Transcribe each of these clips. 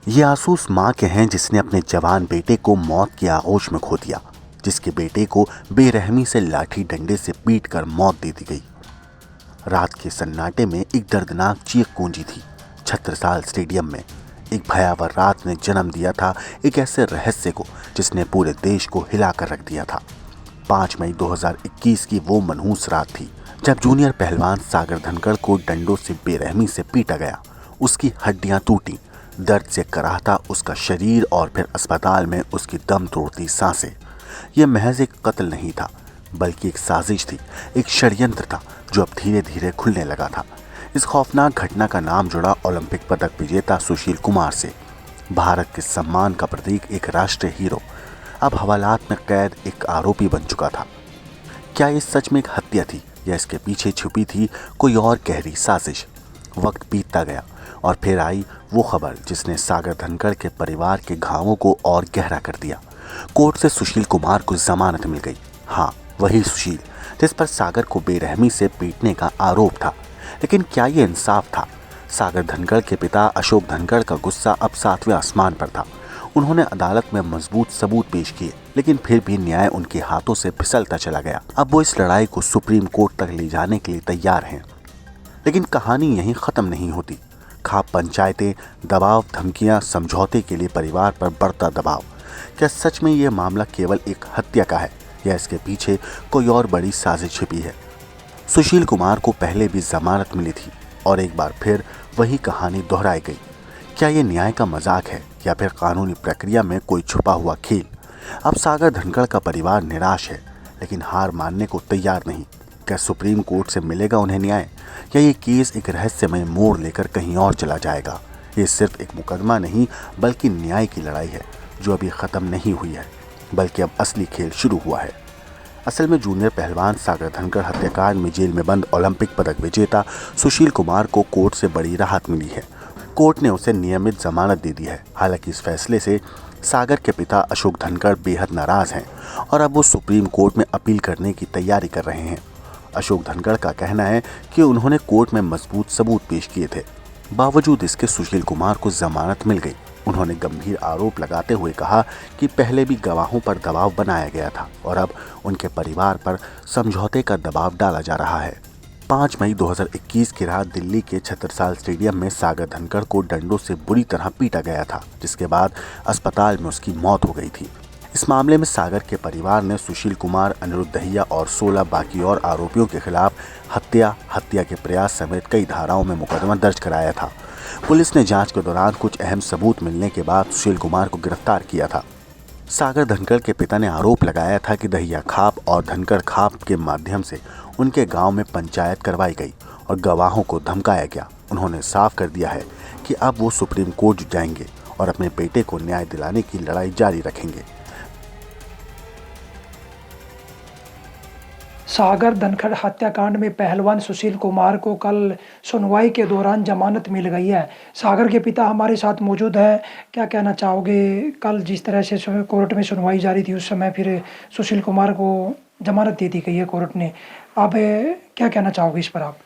ये आंसू उस माँ के हैं जिसने अपने जवान बेटे को मौत की आगोश में खो दिया, जिसके बेटे को बेरहमी से लाठी डंडे से पीट कर मौत दे दी गई। रात के सन्नाटे में एक दर्दनाक चीख गूंजी थी। छत्रसाल स्टेडियम में एक भयावह रात ने जन्म दिया था एक ऐसे रहस्य को जिसने पूरे देश को हिलाकर रख दिया था। 5 मई 2021 की वो मनहूस रात थी जब जूनियर पहलवान सागर धनखड़ को डंडों से बेरहमी से पीटा गया। उसकी हड्डियां टूटी, दर्द से कराहता उसका शरीर और फिर अस्पताल में उसकी दम तोड़ती सांसें। यह महज एक कत्ल नहीं था, बल्कि एक साजिश थी, एक षड्यंत्र था जो अब धीरे धीरे खुलने लगा था। इस खौफनाक घटना का नाम जुड़ा ओलंपिक पदक विजेता सुशील कुमार से। भारत के सम्मान का प्रतीक एक राष्ट्रीय हीरो अब हवालात में कैद एक आरोपी बन चुका था। क्या ये सच में एक हत्या थी या इसके पीछे छुपी थी कोई और गहरी साजिश? वक्त बीतता गया और फिर आई वो खबर जिसने सागर धनखड़ के परिवार के घावों को और गहरा कर दिया। कोर्ट से सुशील कुमार को जमानत मिल गई। हाँ, वही सुशील जिस पर सागर को बेरहमी से पीटने का आरोप था। लेकिन क्या ये इंसाफ था? सागर धनखड़ के पिता अशोक धनखड़ का गुस्सा अब 7वें आसमान पर था। उन्होंने अदालत में मजबूत सबूत पेश किए, लेकिन फिर भी न्याय उनके हाथों से फिसलता चला गया। अब वो इस लड़ाई को सुप्रीम कोर्ट तक ले जाने के लिए तैयार हैं। लेकिन कहानी यहीं खत्म नहीं होती। खाप पंचायतें, दबाव, धमकियां, समझौते के लिए परिवार पर बढ़ता दबाव। क्या सच में यह मामला केवल एक हत्या का है या इसके पीछे कोई और बड़ी साजिश छिपी है? सुशील कुमार को पहले भी जमानत मिली थी और एक बार फिर वही कहानी दोहराई गई। क्या ये न्याय का मजाक है या फिर कानूनी प्रक्रिया में कोई छुपा हुआ खेल? अब सागर धनखड़ का परिवार निराश है, लेकिन हार मानने को तैयार नहीं। क्या सुप्रीम कोर्ट से मिलेगा उन्हें न्याय या ये केस एक रहस्यमय मोड़ लेकर कहीं और चला जाएगा? ये सिर्फ एक मुकदमा नहीं, बल्कि न्याय की लड़ाई है जो अभी खत्म नहीं हुई है, बल्कि अब असली खेल शुरू हुआ है। असल में जूनियर पहलवान सागर धनखड़ हत्याकांड में जेल में बंद ओलंपिक पदक विजेता सुशील कुमार को कोर्ट से बड़ी राहत मिली है। कोर्ट ने उसे नियमित जमानत दे दी है। हालांकि इस फैसले से सागर के पिता अशोक धनखड़ बेहद नाराज हैं और अब वो सुप्रीम कोर्ट में अपील करने की तैयारी कर रहे हैं। अशोक धनखड़ का कहना है कि उन्होंने कोर्ट में मजबूत सबूत पेश किए थे, बावजूद इसके सुशील कुमार को जमानत मिल गई। उन्होंने गंभीर आरोप लगाते हुए कहा कि पहले भी गवाहों पर दबाव बनाया गया था और अब उनके परिवार पर समझौते का दबाव डाला जा रहा है। 5 मई 2021 की रात दिल्ली के छत्रसाल स्टेडियम में सागर धनखड़ को डंडों से बुरी तरह पीटा गया था, जिसके बाद अस्पताल में उसकी मौत हो गई थी। इस मामले में सागर के परिवार ने सुशील कुमार, अनिरुद्ध दहिया और 16 बाकी और आरोपियों के खिलाफ हत्या के प्रयास समेत कई धाराओं में मुकदमा दर्ज कराया था। पुलिस ने जांच के दौरान कुछ अहम सबूत मिलने के बाद सुशील कुमार को गिरफ्तार किया था। सागर धनखड़ के पिता ने आरोप लगाया था कि दहिया खाप और धनखड़ खाप के माध्यम से उनके गांव में पंचायत करवाई गई और गवाहों को धमकाया गया। उन्होंने साफ कर दिया है कि अब वो सुप्रीम कोर्ट जाएंगे और अपने बेटे को न्याय दिलाने की लड़ाई जारी रखेंगे। सागर धनखड़ हत्याकांड में पहलवान सुशील कुमार को कल सुनवाई के दौरान जमानत मिल गई है। सागर के पिता हमारे साथ मौजूद हैं। क्या कहना चाहोगे? कल जिस तरह से कोर्ट में सुनवाई जारी थी, उस समय फिर सुशील कुमार को जमानत दे दी गई है कोर्ट ने। आप क्या कहना चाहोगे इस पर आप?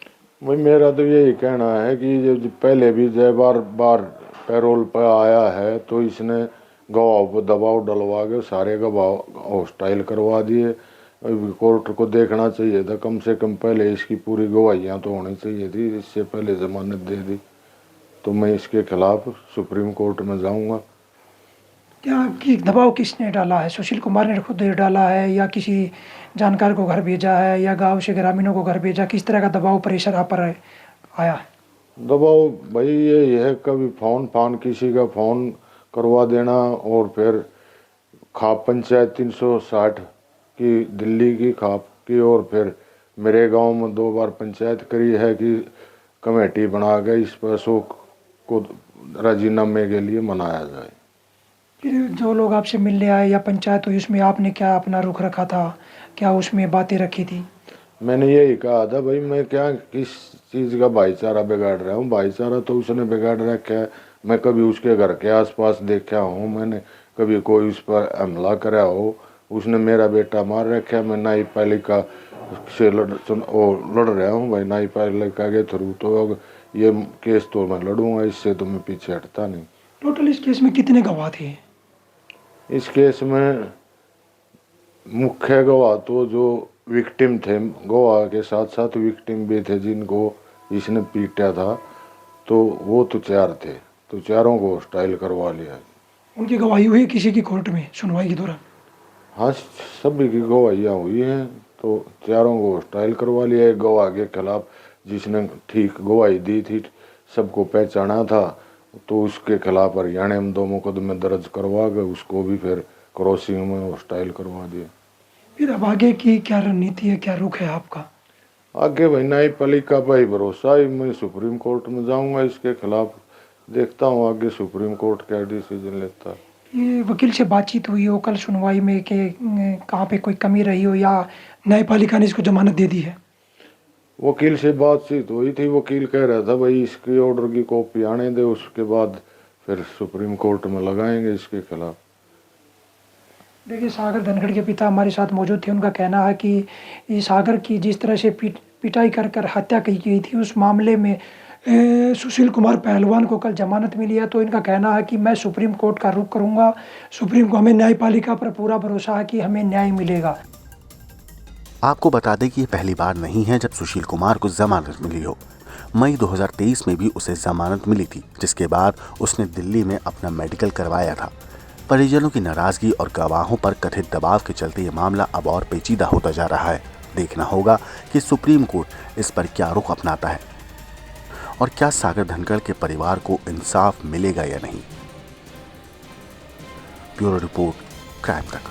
भाई मेरा तो यही कहना है कि जो पहले भी जय बार बार पैरोल पर आया है तो इसने गवाहों पर दबाव डलवा के सारे गवाह हॉस्टाइल करवा दिए। कोर्ट को देखना चाहिए था, कम से कम पहले इसकी पूरी गवाहियां तो होनी चाहिए थी, इससे पहले जमानत दे दी। तो मैं इसके खिलाफ सुप्रीम कोर्ट में जाऊंगा। क्या कि दबाव किसने डाला है? सुशील कुमार ने खुद डाला है या किसी जानकार को घर भेजा है या गांव से ग्रामीणों को घर भेजा? किस तरह का दबाव प्रेशर आप पर आया है? दबाव भाई ये है, कभी फोन किसी का फोन करवा देना और फिर खाप पंचायत 360 की दिल्ली की खाप की, और फिर मेरे गांव में 2 बार पंचायत करी है कि कमेटी बना के इस पर अशोक को राजीनामे के लिए मनाया जाए। फिर जो लोग आपसे मिलने आए या पंचायत हुई, उसमें आपने क्या अपना रुख रखा था? क्या उसमें बातें रखी थी? मैंने यही कहा था भाई मैं क्या किस चीज़ का भाईचारा बिगाड़ रहा हूँ। भाईचारा तो उसने बिगाड़ रखा है। मैं कभी उसके घर के आसपास देखा हूँ, मैंने कभी कोई उस पर हमला करा हो। उसने मेरा बेटा मार रखा है। मैं न्यायपालिका से लड़ रहा हूँ भाई, न्यायपालिका के थ्रू। तो अब ये केस तो मैं लड़ूंगा, इससे तो मैं पीछे हटता नहीं। टोटल इस केस में कितने गवाह थे? इस केस में मुख्य गवाह तो जो विक्टिम थे, गवाह के साथ साथ विक्टिम भी थे जिनको इसने पीटा था, तो वो तो 4 थे, तो चारों को हॉस्टाइल करवा लिया। उनकी गवाही हुई किसी की कोर्ट में सुनवाई के दौरान? हाँ, सभी की गवाहियाँ हुई हैं, तो चारों को हॉस्टाइल करवा लिया। एक गवाह के खिलाफ जिसने ठीक गवाही दी थी, सबको पहचाना था, तो उसके खिलाफ हरियाणा में 2 मुकदमे दर्ज करवा के उसको भी फिर क्रॉसिंग में हॉस्टाइल करवा दिया। फिर अब आगे की क्या रणनीति है, क्या रुख है आपका? आगे भाई न्यायपालिका पर ही भरोसा है, मैं सुप्रीम कोर्ट में जाऊंगा इसके खिलाफ, देखता हूँ आगे सुप्रीम कोर्ट क्या डिसीजन लेता है। ये वकील से बातचीत हुई हो कल सुनवाई में कि कहाँ पे कोई कमी रही हो या न्यायपालिका ने इसको जमानत दे दी है? वकील से बातचीत हुई थी, वकील कह रहा था भाई इसकी ऑर्डर की कॉपी आने दे, उसके बाद फिर सुप्रीम कोर्ट में लगाएंगे इसके खिलाफ। देखिए, सागर धनखड़ के पिता हमारे साथ मौजूद थे। उनका कहना है कि ये सागर की जिस तरह से पिटाई कर कर हत्या की गई थी, उस मामले में सुशील कुमार पहलवान को कल जमानत मिली है। तो इनका कहना है कि मैं सुप्रीम कोर्ट का रुख करूंगा। सुप्रीम को हमें न्यायपालिका पर पूरा भरोसा है कि हमें न्याय मिलेगा। आपको बता दें कि ये पहली बार नहीं है जब सुशील कुमार को जमानत मिली हो। मई 2023 में भी उसे जमानत मिली थी, जिसके बाद उसने दिल्ली में अपना मेडिकल करवाया था। परिजनों की नाराजगी और गवाहों पर कथित दबाव के चलते ये मामला अब और पेचीदा होता जा रहा है। देखना होगा कि सुप्रीम कोर्ट इस पर क्या रुख अपनाता है और क्या सागर धनखड़ के परिवार को इंसाफ मिलेगा या नहीं। ब्यूरो रिपोर्ट, क्राइम तक।